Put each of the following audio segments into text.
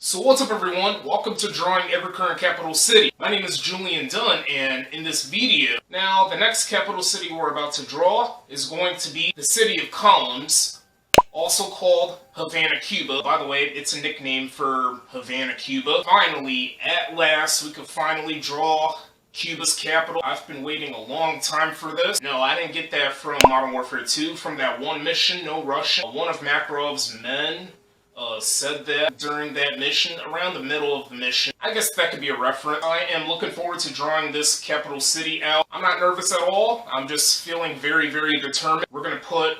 So what's up everyone, welcome to Drawing Every Current Capital City. My name is Julian Dunn, and in this video, now the next capital city we're about to draw is going to be the city of Columns, also called Havana Cuba. By the way, it's a nickname for Havana Cuba. Finally, at last, we could finally draw Cuba's capital. I've been waiting a long time for this. No, I didn't get that from Modern Warfare 2, from that one mission, No Russian. One of Makarov's men said that during that mission, around the middle of the mission. I guess that could be a reference. I am looking forward to drawing this capital city out. I'm not nervous at all. I'm just feeling very, very determined. We're going to put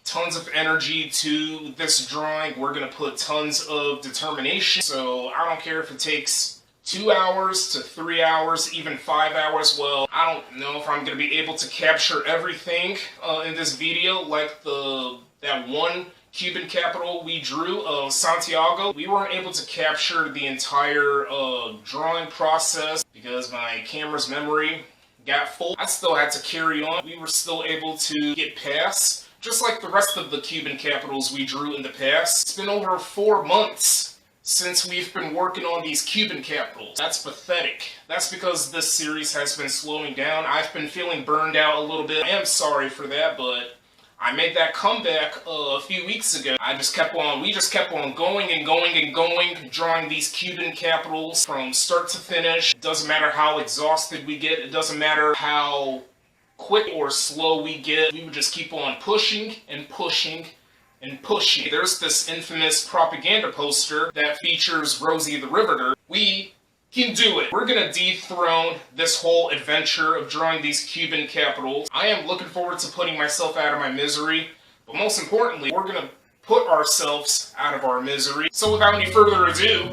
tons of energy to this drawing. We're going to put tons of determination. So I don't care if it takes 2 hours to 3 hours, even 5 hours. Well, I don't know if I'm going to be able to capture everything in this video, like that one Cuban capital we drew of Santiago. We weren't able to capture the entire drawing process because my camera's memory got full. I still had to carry on. We were still able to get past, just like the rest of the Cuban capitals we drew in the past. It's been over 4 months since we've been working on these Cuban capitals. That's pathetic. That's because this series has been slowing down. I've been feeling burned out a little bit. I am sorry for that, but I made that comeback a few weeks ago. We just kept on going and going and going, drawing these Cuban capitals from start to finish. It doesn't matter how exhausted we get. It doesn't matter how quick or slow we get. We would just keep on pushing and pushing and pushing. There's this infamous propaganda poster that features Rosie the Riveter. We can do it. We're gonna dethrone this whole adventure of drawing these Cuban capitals. I am looking forward to putting myself out of my misery, but most importantly, we're gonna put ourselves out of our misery. So without any further ado,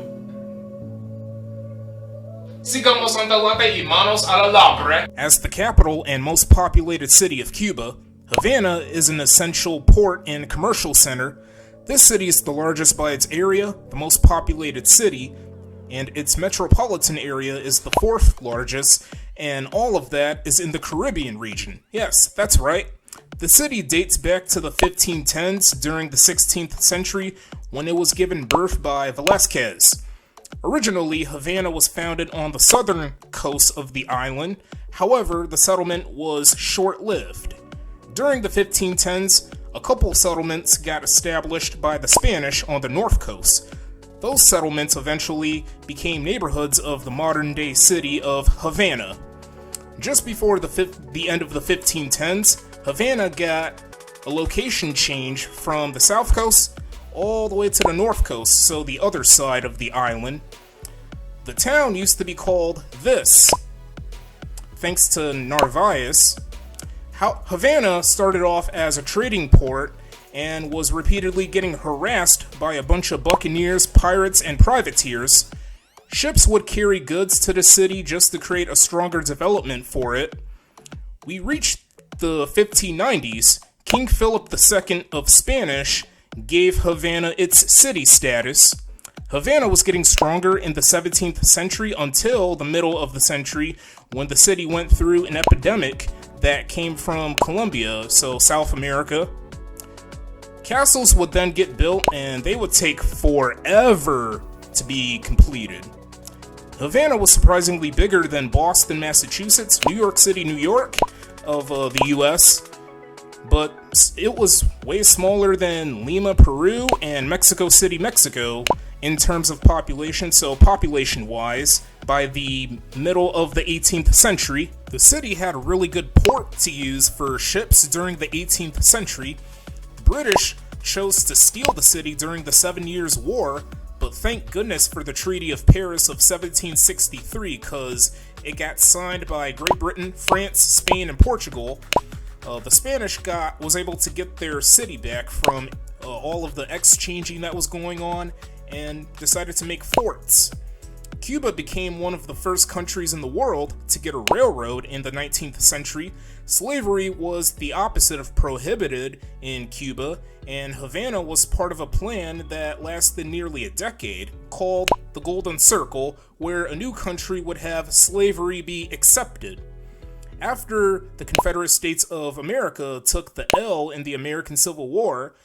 sigamos adelante y manos a la obra. As the capital and most populated city of Cuba, Havana is an essential port and commercial center. This city is the largest by its area, the most populated city, and its metropolitan area is the 4th largest, and all of that is in the Caribbean region. Yes, that's right. The city dates back to the 1510s during the 16th century when it was given birth by Velázquez. Originally, Havana was founded on the southern coast of the island. However, the settlement was short-lived. During the 1510s, a couple settlements got established by the Spanish on the north coast. Those settlements eventually became neighborhoods of the modern-day city of Havana. Just before the end of the 1510s, Havana got a location change from the south coast all the way to the north coast, so the other side of the island. The town used to be called this, thanks to Narvaez. Havana started off as a trading port and was repeatedly getting harassed by a bunch of buccaneers, pirates, and privateers. Ships would carry goods to the city just to create a stronger development for it. We reached the 1590s. King Philip II of Spanish gave Havana its city status. Havana was getting stronger in the 17th century until the middle of the century, when the city went through an epidemic that came from Colombia, so South America. Castles would then get built, and they would take forever to be completed. Havana was surprisingly bigger than Boston, Massachusetts, New York City, New York of the US, but it was way smaller than Lima, Peru, and Mexico City, Mexico in terms of population. So population-wise, by the middle of the 18th century, the city had a really good port to use for ships during the 18th century. British chose to steal the city during the 7 Years' War, but thank goodness for the Treaty of Paris of 1763, because it got signed by Great Britain, France, Spain, and Portugal. The Spanish was able to get their city back from all of the exchanging that was going on, and decided to make forts. Cuba became one of the first countries in the world to get a railroad in the 19th century. Slavery was the opposite of prohibited in Cuba, and Havana was part of a plan that lasted nearly a decade, called the Golden Circle, where a new country would have slavery be accepted. After the Confederate States of America took the L in the American Civil War,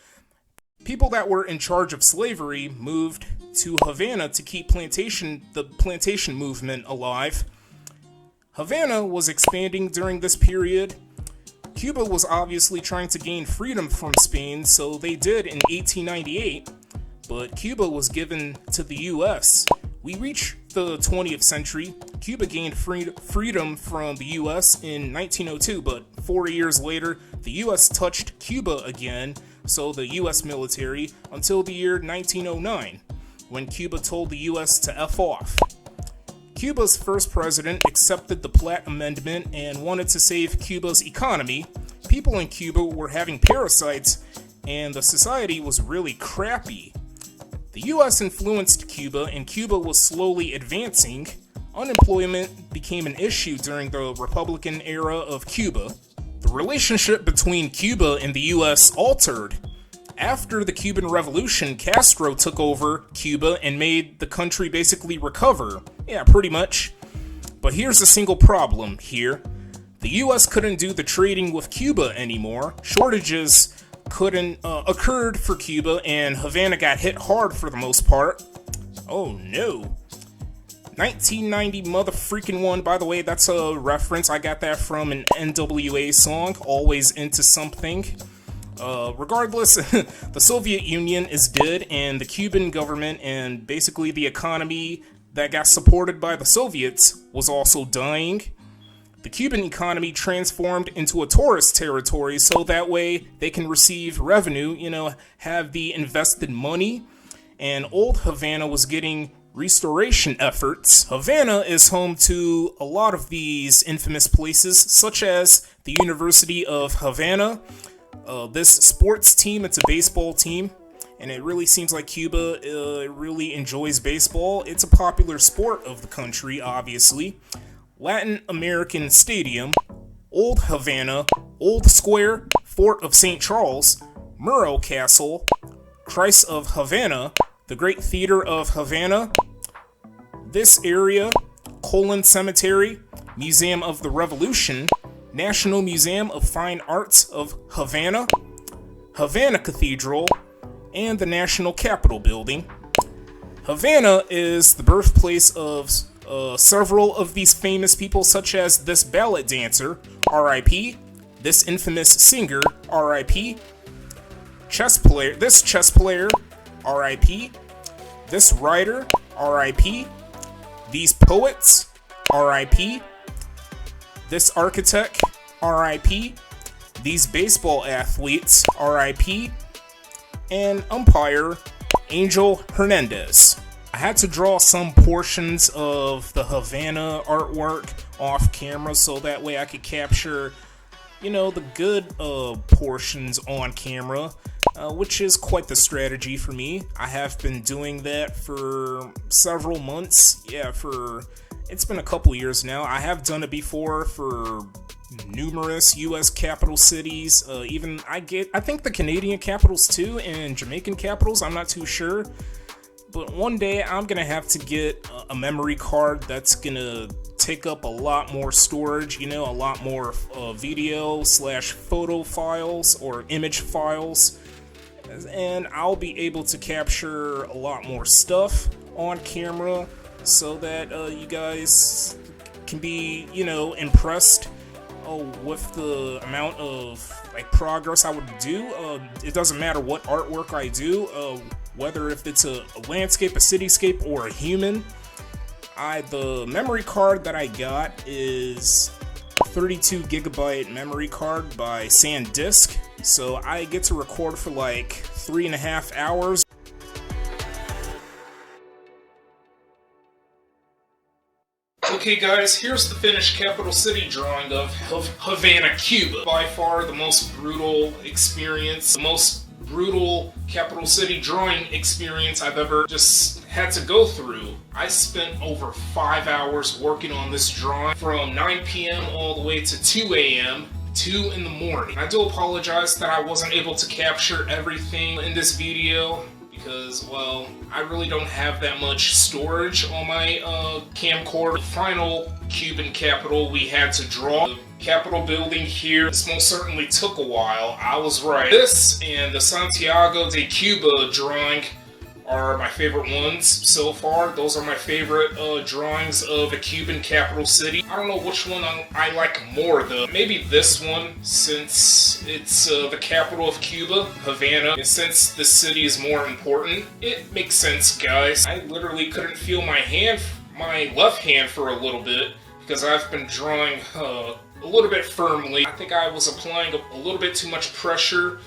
People that were in charge of slavery moved to Havana to keep the plantation movement alive. Havana was expanding during this period. Cuba was obviously trying to gain freedom from Spain, so they did in 1898, but Cuba was given to the US. We reached the 20th century. Cuba gained freedom from the US in 1902, but 4 years later, the US touched Cuba again, so the US military, until the year 1909, when Cuba told the US to F off. Cuba's first president accepted the Platt Amendment and wanted to save Cuba's economy. People in Cuba were having parasites, and the society was really crappy. The US influenced Cuba, and Cuba was slowly advancing. Unemployment became an issue during the Republican era of Cuba. The relationship between Cuba and the US altered. After the Cuban Revolution, Castro took over Cuba and made the country basically recover. Yeah, pretty much. But here's a single problem here. The US couldn't do the trading with Cuba anymore. Shortages occurred for Cuba, and Havana got hit hard for the most part. Oh no. 1990 motherfreaking one, by the way, that's a reference. I got that from an NWA song, Always Into Something. Regardless, the Soviet Union is dead, and the Cuban government and basically the economy that got supported by the Soviets was also dying. The Cuban economy transformed into a tourist territory, so that way they can receive revenue, have the invested money, and old Havana was getting restoration efforts. Havana is home to a lot of these infamous places, such as the University of Havana. This sports team, it's a baseball team, and it really seems like Cuba really enjoys baseball. It's a popular sport of the country, obviously. Latin American Stadium, Old Havana, Old Square, Fort of St. Charles, Murrow Castle, Christ of Havana, the Great Theater of Havana, this area, Colon Cemetery, Museum of the Revolution, National Museum of Fine Arts of Havana, Havana Cathedral, and the National Capitol Building. Havana is the birthplace of several of these famous people, such as this ballet dancer, R.I.P., this infamous singer, R.I.P., this chess player, R.I.P., this writer, R.I.P., these poets, R.I.P., this architect, R.I.P., these baseball athletes, R.I.P., and umpire, Angel Hernandez. I had to draw some portions of the Havana artwork off camera so that way I could capture, the good portions on camera, which is quite the strategy for me. I have been doing that for several months. It's been a couple years now. I have done it before for numerous U.S. capital cities. I think the Canadian capitals too, and Jamaican capitals. I'm not too sure. But one day I'm gonna have to get a memory card that's gonna take up a lot more storage, a lot more video/photo files or image files, and I'll be able to capture a lot more stuff on camera so that you guys can be, impressed with the amount of progress I would do. It doesn't matter what artwork I do, whether if it's a landscape, a cityscape, or a human. The memory card that I got is a 32 gigabyte memory card by SanDisk, so I get to record for 3.5 hours. Okay guys, here's the finished capital city drawing of Havana, Cuba. By far the most brutal experience, the most brutal capital city drawing experience I've ever just had to go through. I spent over 5 hours working on this drawing from 9 p.m. all the way to 2 a.m. 2 in the morning. I do apologize that I wasn't able to capture everything in this video because, well, I really don't have that much storage on my camcorder. The final Cuban capital we had to draw, the Capitol building here. This most certainly took a while. I was right. This and the Santiago de Cuba drawing are my favorite ones so far. Those are my favorite drawings of a Cuban capital city. I don't know which one I like more though. Maybe this one, since it's the capital of Cuba, Havana, and since the city is more important. It makes sense, guys. I literally couldn't feel my left hand for a little bit because I've been drawing a little bit firmly. I think I was applying a little bit too much pressure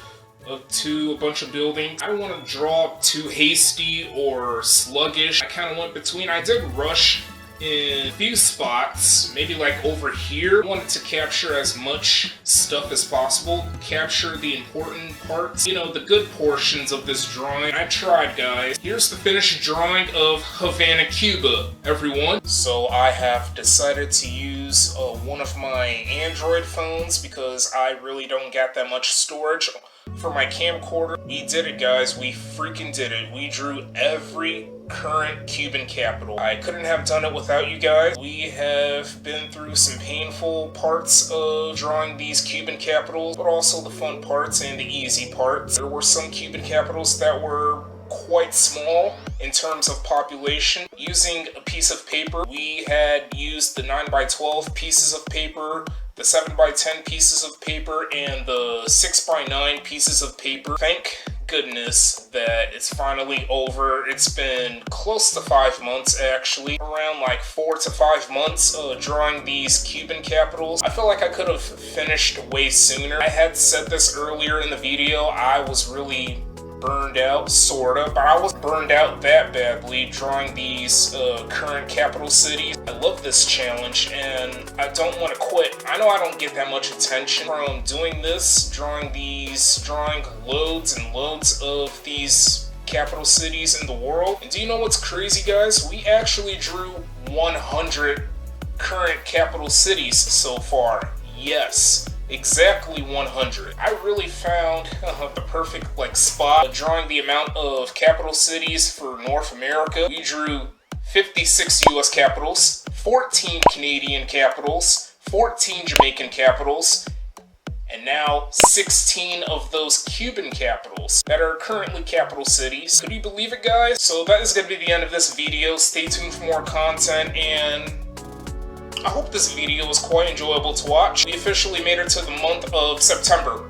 to a bunch of buildings. I don't want to draw too hasty or sluggish. I kind of went between. I did rush in a few spots, maybe like over here. I wanted to capture as much stuff as possible, capture the important parts, you know, the good portions of this drawing. I tried, guys. Here's the finished drawing of Havana, Cuba, everyone. So I have decided to use one of my Android phones because I really don't get that much storage for my camcorder. We did it, guys. We freaking did it. We drew every current Cuban capital. I couldn't have done it without you guys. We have been through some painful parts of drawing these Cuban capitals, but also the fun parts and the easy parts. There were some Cuban capitals that were quite small in terms of population. Using a piece of paper, we had used the 9x12 pieces of paper, the 7x10 pieces of paper, and the 6x9 pieces of paper. Thank goodness that it's finally over. It's been close to 5 months, actually. Around like 4 to 5 months drawing these Cuban capitals. I feel like I could have finished way sooner. I had said this earlier in the video. I was really burned out, sorta, but I wasn't burned out that badly drawing these current capital cities. I love this challenge and I don't want to quit. I know I don't get that much attention from doing this, drawing loads and loads of these capital cities in the world. And do you know what's crazy, guys? We actually drew 100 current capital cities so far. Yes. Exactly 100. I really found the perfect spot drawing the amount of capital cities for North America. We drew 56 US capitals, 14 Canadian capitals, 14 Jamaican capitals, and now 16 of those Cuban capitals that are currently capital cities. Could you believe it, guys? So that is going to be the end of this video. Stay tuned for more content, and I hope this video was quite enjoyable to watch. We officially made it to the month of September.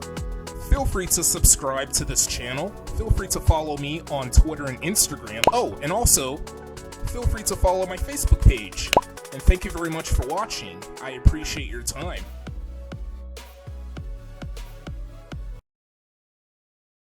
Feel free to subscribe to this channel. Feel free to follow me on Twitter and Instagram. Oh, and also, feel free to follow my Facebook page. And thank you very much for watching. I appreciate your time.